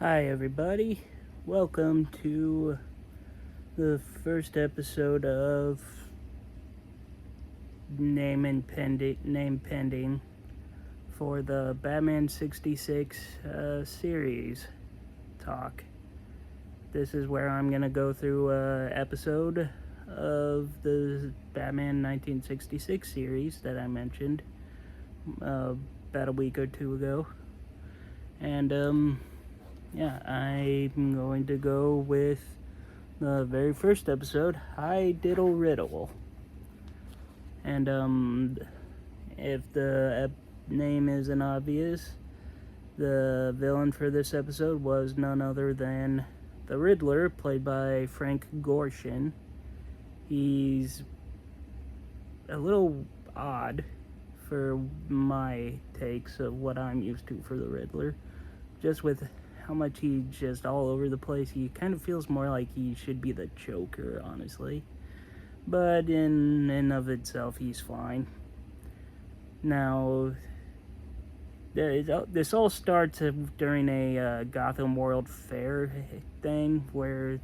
Hi, everybody. Welcome to the first episode of name pending for the Batman 66 series talk. This is where I'm gonna go through an episode of the Batman 1966 series that I mentioned about a week or two ago, and yeah, I'm going to go with the very first episode, Hi Diddle Riddle. And if the name isn't obvious, the villain for this episode was none other than the Riddler, played by Frank Gorshin. He's a little odd for my takes of what I'm used to for the Riddler. Just with how much he's just all over the place, he kind of feels more like he should be the Joker, honestly. But in and of itself, he's fine. Now, this all starts during a Gotham World Fair thing where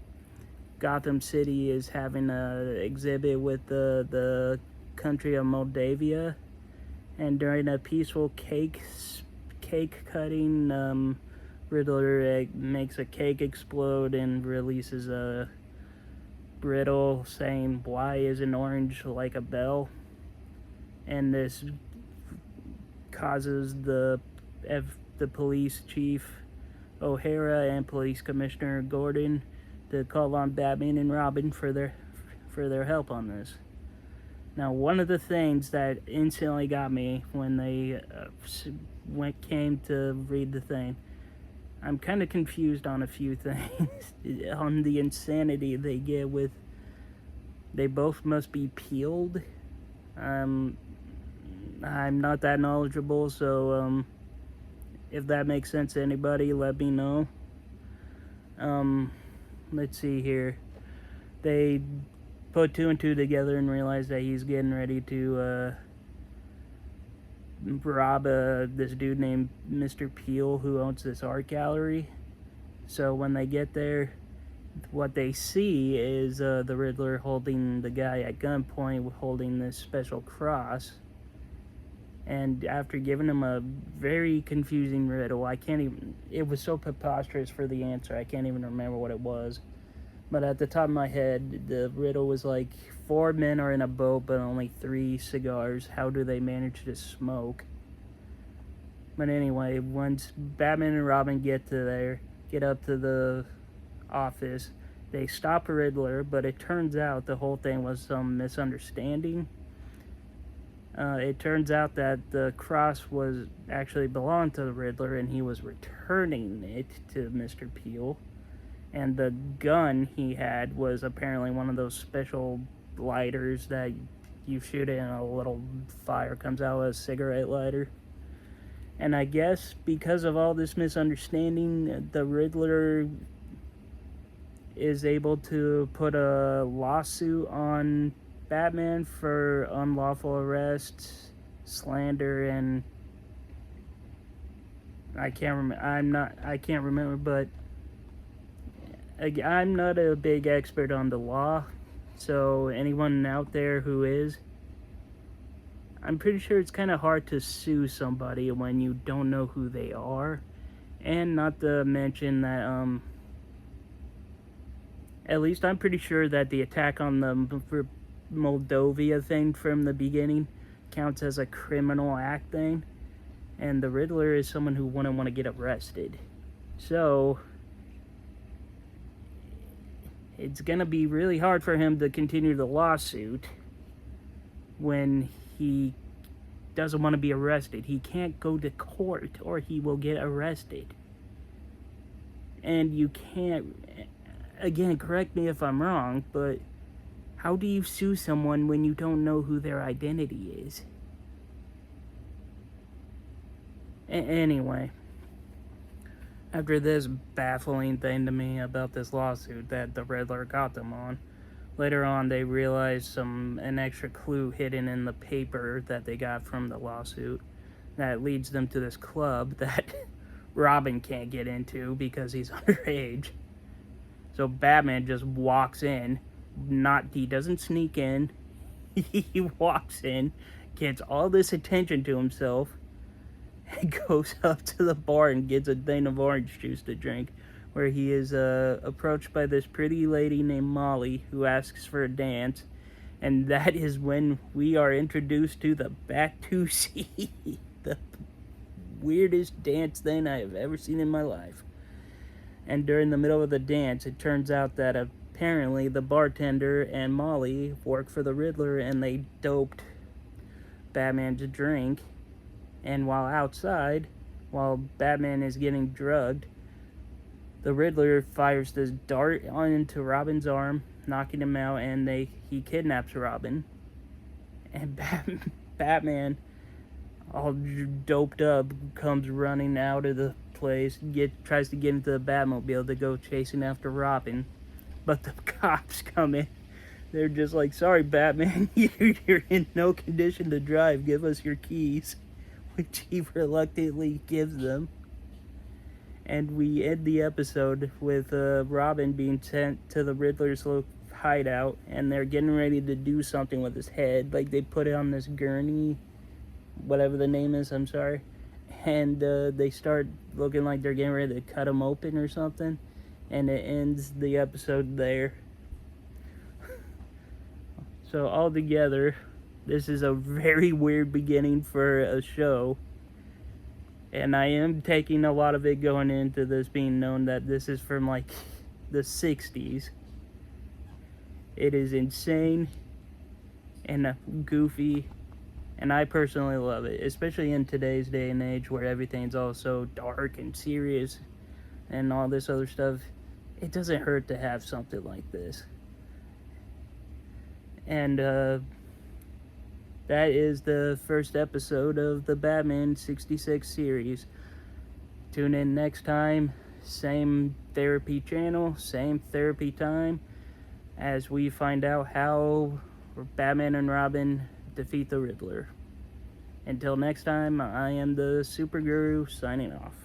Gotham City is having an exhibit with the country of Moldavia, and during a peaceful cake cutting, Riddler makes a cake explode and releases a riddle saying, "Why is an orange like a bell?" And this causes the police chief O'Hara and police commissioner Gordon to call on Batman and Robin for their help on this. Now, one of the things that instantly got me when they came to read the thing, I'm kind of confused on a few things on the insanity they get with. They both must be peeled. I'm not that knowledgeable, so if that makes sense to anybody, let me know. Let's see here. They put two and two together and realize that he's getting ready to rob this dude named Mr. Peel, who owns this art gallery. So when they get there, what they see is the Riddler holding the guy at gunpoint, holding this special cross. And after giving him a very confusing riddle, it was so preposterous for the answer, I can't even remember what it was. But at the top of my head, the riddle was like, 4 men are in a boat, but only 3 cigars. How do they manage to smoke? But anyway, once Batman and Robin get up to the office, they stop a Riddler, but it turns out the whole thing was some misunderstanding. It turns out that the cross actually belonged to the Riddler, and he was returning it to Mr. Peel. And the gun he had was apparently one of those special lighters that you shoot it and a little fire comes out as a cigarette lighter. And I guess because of all this misunderstanding, the Riddler is able to put a lawsuit on Batman for unlawful arrest, slander, and I can't remember, but I'm not a big expert on the law, so anyone out there who is, I'm pretty sure it's kind of hard to sue somebody when you don't know who they are, and not to mention that, at least I'm pretty sure that the attack on the Moldavia thing from the beginning counts as a criminal act thing, and the Riddler is someone who wouldn't want to get arrested. So it's gonna be really hard for him to continue the lawsuit when he doesn't want to be arrested. He can't go to court or he will get arrested. And you can't, again, correct me if I'm wrong, but how do you sue someone when you don't know who their identity is? Anyway, after this baffling thing to me about this lawsuit that the Riddler got them on, later on they realized an extra clue hidden in the paper that they got from the lawsuit that leads them to this club that Robin can't get into because he's underage. So Batman just walks in. He doesn't sneak in. He walks in, gets all this attention to himself, and goes up to the bar and gets a thing of orange juice to drink, where he is approached by this pretty lady named Molly who asks for a dance. And that is when we are introduced to the Bat-2C, the weirdest dance thing I have ever seen in my life. And during the middle of the dance, it turns out that apparently the bartender and Molly work for the Riddler, and they doped Batman's drink. And while outside, while Batman is getting drugged, the Riddler fires this dart into Robin's arm, knocking him out, and he kidnaps Robin. And Batman, all doped up, comes running out of the place, tries to get into the Batmobile to go chasing after Robin. But the cops come in. They're just like, sorry, Batman, you're in no condition to drive. Give us your keys. Which he reluctantly gives them. And we end the episode with Robin being sent to the Riddler's hideout, and they're getting ready to do something with his head. Like, they put it on this gurney, whatever the name is, I'm sorry. And they start looking like they're getting ready to cut him open or something. And it ends the episode there. So altogether, this is a very weird beginning for a show. And I am taking a lot of it going into this being known that this is from like the 60s. It is insane and goofy, and I personally love it, especially in today's day and age where everything's all so dark and serious and all this other stuff. It doesn't hurt to have something like this. And that is the first episode of the Batman 66 series. Tune in next time, same therapy channel, same therapy time, as we find out how Batman and Robin defeat the Riddler. Until next time, I am the Super Guru signing off.